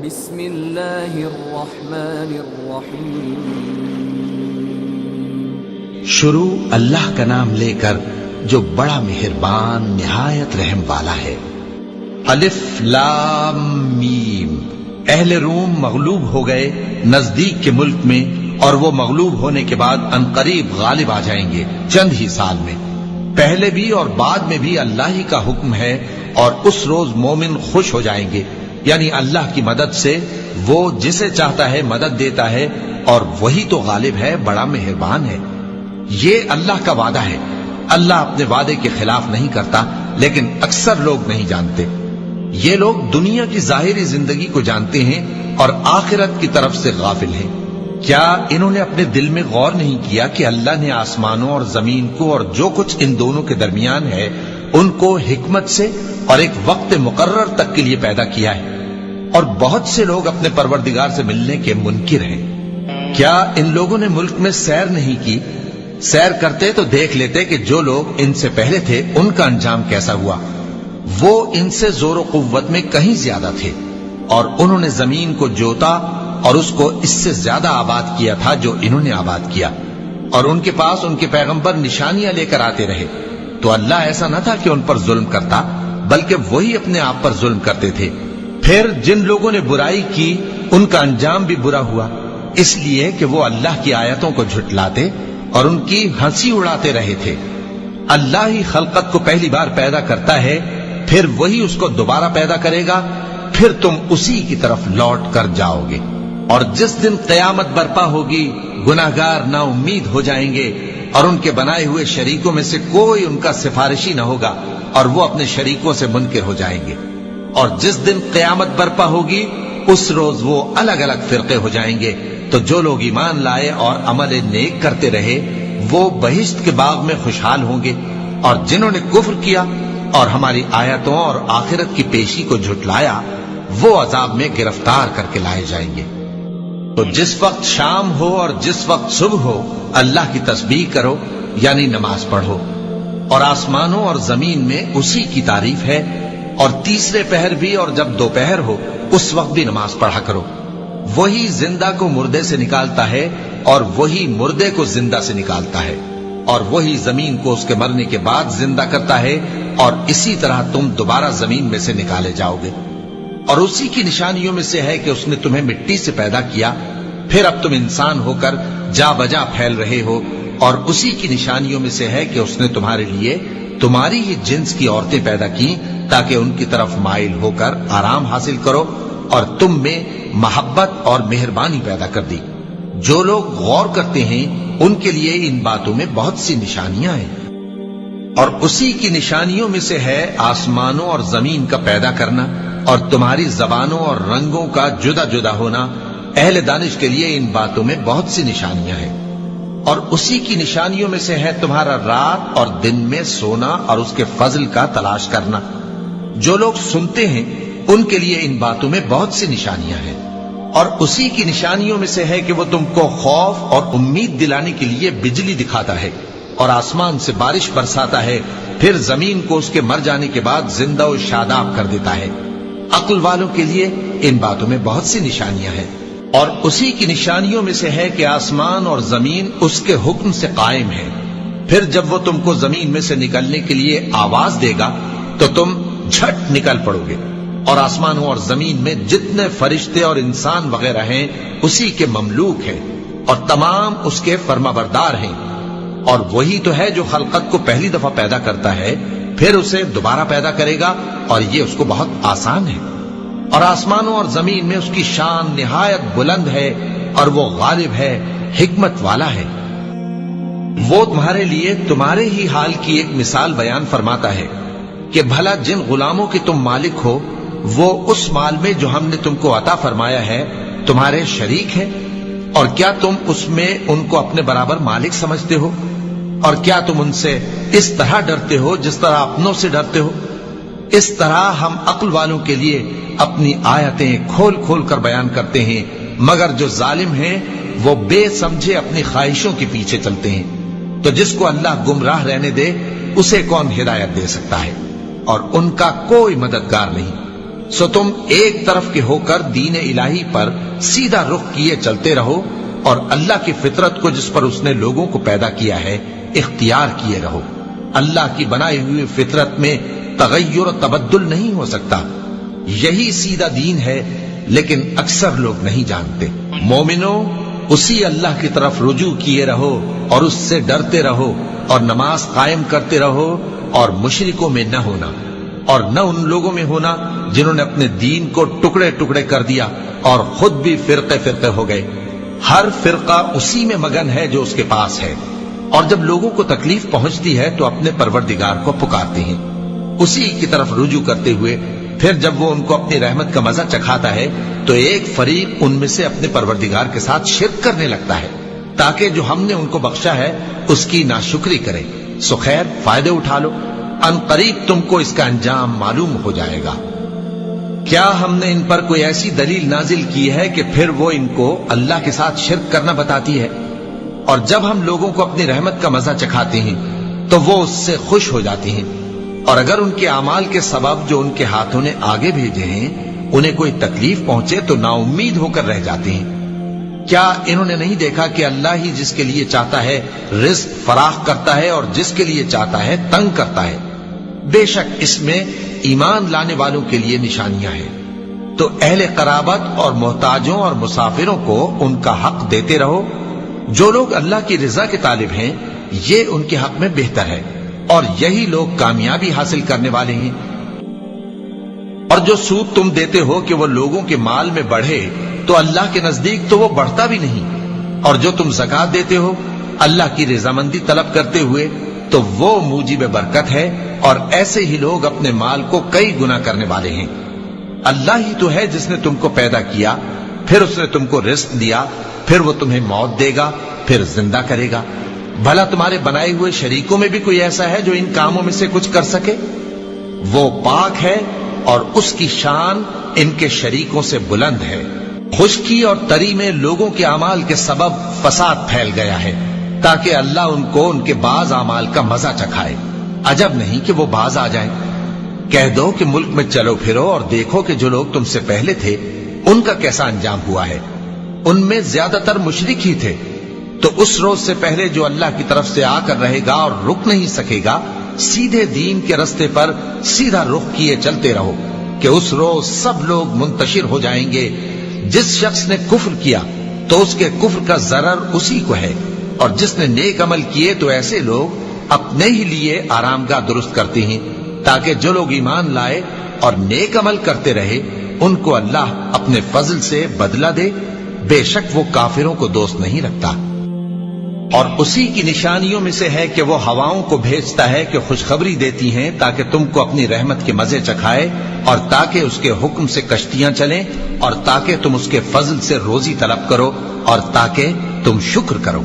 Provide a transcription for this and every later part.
بسم اللہ الرحمن الرحیم۔ شروع اللہ کا نام لے کر جو بڑا مہربان نہایت رحم والا ہے۔ الف لام میم۔ اہل روم مغلوب ہو گئے نزدیک کے ملک میں، اور وہ مغلوب ہونے کے بعد عنقریب غالب آ جائیں گے چند ہی سال میں۔ پہلے بھی اور بعد میں بھی اللہ ہی کا حکم ہے، اور اس روز مومن خوش ہو جائیں گے، یعنی اللہ کی مدد سے وہ جسے چاہتا ہے مدد دیتا ہے، اور وہی تو غالب ہے، بڑا مہربان ہے۔ یہ اللہ کا وعدہ ہے۔ اللہ اپنے وعدے کے خلاف نہیں کرتا، لیکن اکثر لوگ نہیں جانتے۔ یہ لوگ دنیا کی ظاہری زندگی کو جانتے ہیں اور آخرت کی طرف سے غافل ہیں۔ کیا انہوں نے اپنے دل میں غور نہیں کیا کہ اللہ نے آسمانوں اور زمین کو اور جو کچھ ان دونوں کے درمیان ہے ان کو حکمت سے اور ایک وقت مقرر تک کے لیے پیدا کیا ہے، اور بہت سے لوگ اپنے پروردگار سے ملنے کے منکر ہیں۔ کیا ان لوگوں نے ملک میں سیر نہیں کی؟ سیر کرتے تو دیکھ لیتے کہ جو لوگ ان سے پہلے تھے ان کا انجام کیسا ہوا۔ وہ ان سے زور و قوت میں کہیں زیادہ تھے، اور انہوں نے زمین کو جوتا اور اس کو اس سے زیادہ آباد کیا تھا جو انہوں نے آباد کیا، اور ان کے پاس ان کے پیغمبر نشانیاں لے کر آتے رہے۔ تو اللہ ایسا نہ تھا کہ ان پر ظلم کرتا، بلکہ وہی اپنے آپ پر ظلم کرتے تھے۔ پھر جن لوگوں نے برائی کی ان کا انجام بھی برا ہوا، اس لیے کہ وہ اللہ کی آیتوں کو جھٹلاتے اور ان کی ہنسی اڑاتے رہے تھے۔ اللہ ہی خلقت کو پہلی بار پیدا کرتا ہے، پھر وہی اس کو دوبارہ پیدا کرے گا، پھر تم اسی کی طرف لوٹ کر جاؤ گے۔ اور جس دن قیامت برپا ہوگی گناہگار نا امید ہو جائیں گے، اور ان کے بنائے ہوئے شریکوں میں سے کوئی ان کا سفارشی نہ ہوگا، اور وہ اپنے شریکوں سے منکر ہو جائیں گے۔ اور جس دن قیامت برپا ہوگی اس روز وہ الگ الگ فرقے ہو جائیں گے، تو جو لوگ ایمان لائے اور عمل نیک کرتے رہے وہ بہشت کے باغ میں خوشحال ہوں گے، اور جنہوں نے کفر کیا اور ہماری آیتوں اور آخرت کی پیشی کو جھٹلایا وہ عذاب میں گرفتار کر کے لائے جائیں گے۔ تو جس وقت شام ہو اور جس وقت صبح ہو اللہ کی تسبیح کرو، یعنی نماز پڑھو، اور آسمانوں اور زمین میں اسی کی تعریف ہے، اور تیسرے پہر بھی اور جب دوپہر ہو اس وقت بھی نماز پڑھا کرو۔ وہی زندہ کو مردے سے نکالتا ہے اور وہی مردے کو زندہ سے نکالتا ہے، اور وہی زمین کو اس کے مرنے کے بعد زندہ کرتا ہے، اور اسی طرح تم دوبارہ زمین میں سے نکالے جاؤ گے۔ اور اسی کی نشانیوں میں سے ہے کہ اس نے تمہیں مٹی سے پیدا کیا، پھر اب تم انسان ہو کر جا بجا پھیل رہے ہو، اور اسی کی نشانیوں میں سے ہے کہ اس نے تمہارے لیے تمہاری ہی جنس کی عورتیں پیدا کی تاکہ ان کی طرف مائل ہو کر آرام حاصل کرو، اور تم میں محبت اور مہربانی پیدا کر دی۔ جو لوگ غور کرتے ہیں ان کے لیے ان باتوں میں بہت سی نشانیاں ہیں۔ اور اسی کی نشانیوں میں سے ہے آسمانوں اور زمین کا پیدا کرنا، اور تمہاری زبانوں اور رنگوں کا جدا جدا ہونا۔ اہل دانش کے لیے ان باتوں میں بہت سی نشانیاں ہیں۔ اور اسی کی نشانیوں میں سے ہے تمہارا رات اور دن میں سونا اور اس کے فضل کا تلاش کرنا۔ جو لوگ سنتے ہیں ان کے لیے ان باتوں میں بہت سی نشانیاں ہیں۔ اور اسی کی نشانیوں میں سے ہے کہ وہ تم کو خوف اور امید دلانے کے لیے بجلی دکھاتا ہے، اور آسمان سے بارش برساتا ہے، پھر زمین کو اس کے مر جانے کے بعد زندہ و شاداب کر دیتا ہے۔ عقل والوں کے لیے ان باتوں میں بہت سی نشانیاں ہیں۔ اور اسی کی نشانیوں میں سے ہے کہ آسمان اور زمین اس کے حکم سے قائم ہیں، پھر جب وہ تم کو زمین میں سے نکلنے کے لیے آواز دے گا تو تم جھٹ نکل پڑو گے۔ اور آسمانوں اور زمین میں جتنے فرشتے اور انسان وغیرہ ہیں اسی کے مملوک ہیں، اور تمام اس کے فرما بردار ہیں۔ اور وہی تو ہے جو خلقت کو پہلی دفعہ پیدا کرتا ہے، پھر اسے دوبارہ پیدا کرے گا، اور یہ اس کو بہت آسان ہے۔ اور آسمانوں اور زمین میں اس کی شان نہایت بلند ہے، اور وہ غالب ہے، حکمت والا ہے۔ وہ تمہارے لیے تمہارے ہی حال کی ایک مثال بیان فرماتا ہے کہ بھلا جن غلاموں کے تم مالک ہو وہ اس مال میں جو ہم نے تم کو عطا فرمایا ہے تمہارے شریک ہیں، اور کیا تم اس میں ان کو اپنے برابر مالک سمجھتے ہو؟ اور کیا تم ان سے اس طرح ڈرتے ہو جس طرح اپنوں سے ڈرتے ہو؟ اس طرح ہم عقل والوں کے لیے اپنی آیتیں کھول کھول کر بیان کرتے ہیں، مگر جو ظالم ہیں وہ بے سمجھے اپنی خواہشوں کے پیچھے چلتے ہیں۔ تو جس کو اللہ گمراہ رہنے دے اسے کون ہدایت دے سکتا ہے، اور ان کا کوئی مددگار نہیں۔ سو تم ایک طرف کے ہو کر دین الہی پر سیدھا رخ کیے چلتے رہو اور اللہ کی فطرت کو جس پر اس نے لوگوں کو پیدا کیا ہے اختیار کیے رہو۔ اللہ کی بنائی ہوئی فطرت میں تغیر و تبدل نہیں ہو سکتا، یہی سیدھا دین ہے، لیکن اکثر لوگ نہیں جانتے۔ مومنوں، اسی اللہ کی طرف رجوع کیے رہو اور اس سے ڈرتے رہو اور نماز قائم کرتے رہو اور مشرکوں میں نہ ہونا، اور نہ ان لوگوں میں ہونا جنہوں نے اپنے دین کو ٹکڑے ٹکڑے کر دیا اور خود بھی فرقے فرقے ہو گئے۔ ہر فرقہ اسی میں مگن ہے جو اس کے پاس ہے، اور جب لوگوں کو تکلیف پہنچتی ہے تو اپنے پروردگار کو پکارتے ہیں، اسی کی طرف رجوع کرتے ہوئے پھر جب وہ ان کو اپنی رحمت کا مزہ چکھاتا ہے تو ایک فریق ان میں سے اپنے پروردگار کے ساتھ شرک کرنے لگتا ہے تاکہ جو ہم نے ان کو بخشا ہے اس کی ناشکری کرے۔ سو خیر، فائدے اٹھا لو، ان قریب تم کو اس کا انجام معلوم ہو جائے گا۔ کیا ہم نے ان پر کوئی ایسی دلیل نازل کی ہے کہ پھر وہ ان کو اللہ کے ساتھ شرک کرنا بتاتی ہے؟ اور جب ہم لوگوں کو اپنی رحمت کا مزہ چکھاتے ہیں تو وہ اس سے خوش ہو جاتے ہیں، اور اگر ان کے اعمال کے سبب جو ان کے ہاتھوں نے آگے بھیجے ہیں انہیں کوئی تکلیف پہنچے تو نا امید ہو کر رہ جاتے ہیں۔ کیا انہوں نے نہیں دیکھا کہ اللہ ہی جس کے لیے چاہتا ہے رزق فراخ کرتا ہے اور جس کے لیے چاہتا ہے تنگ کرتا ہے؟ بے شک اس میں ایمان لانے والوں کے لیے نشانیاں ہیں۔ تو اہل قرابت اور محتاجوں اور مسافروں کو ان کا حق دیتے رہو۔ جو لوگ اللہ کی رضا کے طالب ہیں یہ ان کے حق میں بہتر ہے، اور یہی لوگ کامیابی حاصل کرنے والے ہیں۔ اور جو سود تم دیتے ہو کہ وہ لوگوں کے مال میں بڑھے تو اللہ کے نزدیک تو وہ بڑھتا بھی نہیں، اور جو تم زکوٰۃ دیتے ہو اللہ کی رضامندی طلب کرتے ہوئے تو وہ موجب برکت ہے، اور ایسے ہی لوگ اپنے مال کو کئی گنا کرنے والے ہیں۔ اللہ ہی تو ہے جس نے تم کو پیدا کیا، پھر اس نے تم کو رزق دیا، پھر وہ تمہیں موت دے گا، پھر زندہ کرے گا۔ بھلا تمہارے بنائے ہوئے شریکوں میں بھی کوئی ایسا ہے جو ان کاموں میں سے کچھ کر سکے؟ وہ پاک ہے اور اس کی شان ان کے شریکوں سے بلند ہے۔ خشکی اور تری میں لوگوں کے اعمال کے سبب فساد پھیل گیا ہے تاکہ اللہ ان کو ان کے بعض اعمال کا مزہ چکھائے۔ عجب نہیں کہ وہ باز آ جائیں۔ کہہ دو کہ ملک میں چلو پھرو اور دیکھو کہ جو لوگ تم سے پہلے تھے ان کا کیسا انجام ہوا ہے۔ ان میں زیادہ تر مشرک ہی تھے، تو اس روز سے پہلے جو اللہ کی طرف سے آ کر رہے گا اور رک نہیں سکے گا، سیدھے دین کے رستے پر سیدھا رخ کیے چلتے رہو کہ اس روز سب لوگ منتشر ہو جائیں گے۔ جس شخص نے کفر کیا تو اس کے کفر کا ضرر اسی کو ہے، اور جس نے نیک عمل کیے تو ایسے لوگ اپنے ہی لیے آرام گاہ درست کرتے ہیں تاکہ جو لوگ ایمان لائے اور نیک عمل کرتے رہے ان کو اللہ اپنے فضل سے بدلہ دے۔ بے شک وہ کافروں کو دوست نہیں رکھتا۔ اور اسی کی نشانیوں میں سے ہے کہ وہ ہواؤں کو بھیجتا ہے کہ خوشخبری دیتی ہیں تاکہ تم کو اپنی رحمت کے مزے چکھائے، اور تاکہ اس کے حکم سے کشتیاں چلیں، اور تاکہ تم اس کے فضل سے روزی طلب کرو، اور تاکہ تم شکر کرو۔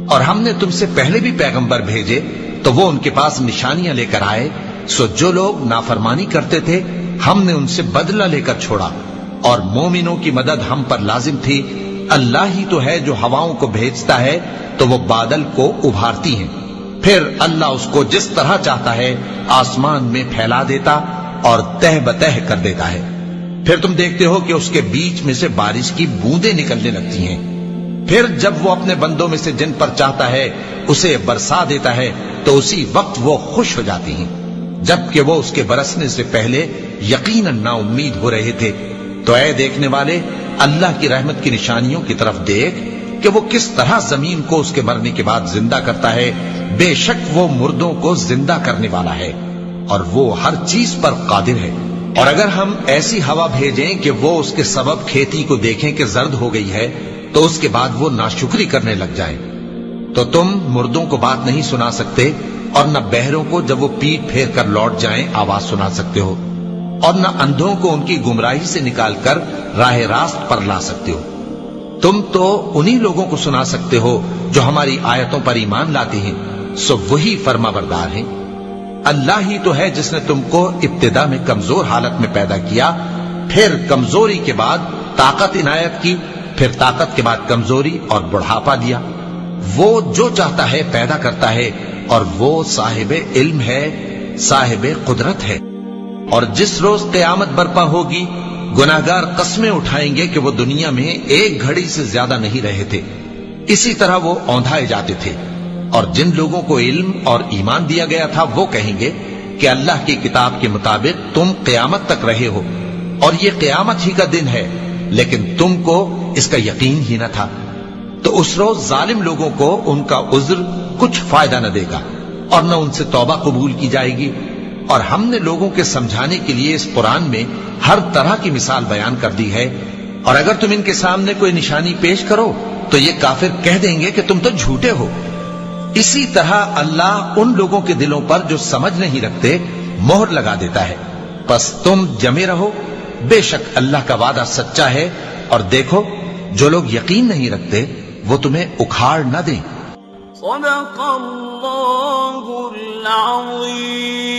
اور ہم نے تم سے پہلے بھی پیغمبر بھیجے تو وہ ان کے پاس نشانیاں لے کر آئے، سو جو لوگ نافرمانی کرتے تھے ہم نے ان سے بدلہ لے کر چھوڑا، اور مومنوں کی مدد ہم پر لازم تھی۔ اللہ ہی تو ہے جو ہواؤں کو بھیجتا ہے تو وہ بادل کو ابھارتی ہیں، پھر اللہ اس کو جس طرح چاہتا ہے آسمان میں پھیلا دیتا اور تہ بتہ کر دیتا ہے۔ پھر تم دیکھتے ہو کہ اس کے بیچ میں سے بارش کی بوندیں نکلنے لگتی ہیں، پھر جب وہ اپنے بندوں میں سے جن پر چاہتا ہے اسے برسا دیتا ہے تو اسی وقت وہ خوش ہو جاتی ہیں، جبکہ وہ اس کے برسنے سے پہلے یقیناً نا امید ہو رہے تھے۔ تو اے دیکھنے والے، اللہ کی رحمت کی نشانیوں کی طرف دیکھ کہ وہ کس طرح زمین کو اس کے مرنے کے بعد زندہ کرتا ہے۔ بے شک وہ مردوں کو زندہ کرنے والا ہے اور وہ ہر چیز پر قادر ہے۔ اور اگر ہم ایسی ہوا بھیجیں کہ وہ اس کے سبب کھیتی کو دیکھیں کہ زرد ہو گئی ہے تو اس کے بعد وہ ناشکری کرنے لگ جائیں، تو تم مردوں کو بات نہیں سنا سکتے، اور نہ بہروں کو جب وہ پیٹ پھیر کر لوٹ جائیں آواز سنا سکتے ہو، اور نہ اندھوں کو ان کی گمراہی سے نکال کر راہ راست پر لا سکتے ہو۔ تم تو انہی لوگوں کو سنا سکتے ہو جو ہماری آیتوں پر ایمان لاتے ہیں، سو وہی فرما بردار ہیں۔ اللہ ہی تو ہے جس نے تم کو ابتدا میں کمزور حالت میں پیدا کیا، پھر کمزوری کے بعد طاقت عنایت کی، پھر طاقت کے بعد کمزوری اور بڑھاپا دیا۔ وہ جو چاہتا ہے پیدا کرتا ہے، اور وہ صاحب علم ہے، صاحب قدرت ہے۔ اور جس روز قیامت برپا ہوگی گناہگار قسمیں اٹھائیں گے کہ وہ دنیا میں ایک گھڑی سے زیادہ نہیں رہے تھے، اسی طرح وہ اوندھائے جاتے تھے۔ اور جن لوگوں کو علم اور ایمان دیا گیا تھا وہ کہیں گے کہ اللہ کی کتاب کے مطابق تم قیامت تک رہے ہو اور یہ قیامت ہی کا دن ہے، لیکن تم کو اس کا یقین ہی نہ تھا۔ تو اس روز ظالم لوگوں کو ان کا عذر کچھ فائدہ نہ دے گا اور نہ ان سے توبہ قبول کی جائے گی۔ اور ہم نے لوگوں کے سمجھانے کے لیے اس قرآن میں ہر طرح کی مثال بیان کر دی ہے، اور اگر تم ان کے سامنے کوئی نشانی پیش کرو تو یہ کافر کہہ دیں گے کہ تم تو جھوٹے ہو۔ اسی طرح اللہ ان لوگوں کے دلوں پر جو سمجھ نہیں رکھتے مہر لگا دیتا ہے۔ بس تم جمے رہو، بے شک اللہ کا وعدہ سچا ہے، اور دیکھو جو لوگ یقین نہیں رکھتے وہ تمہیں اکھاڑ نہ دیں۔ صدق اللہ العظیم۔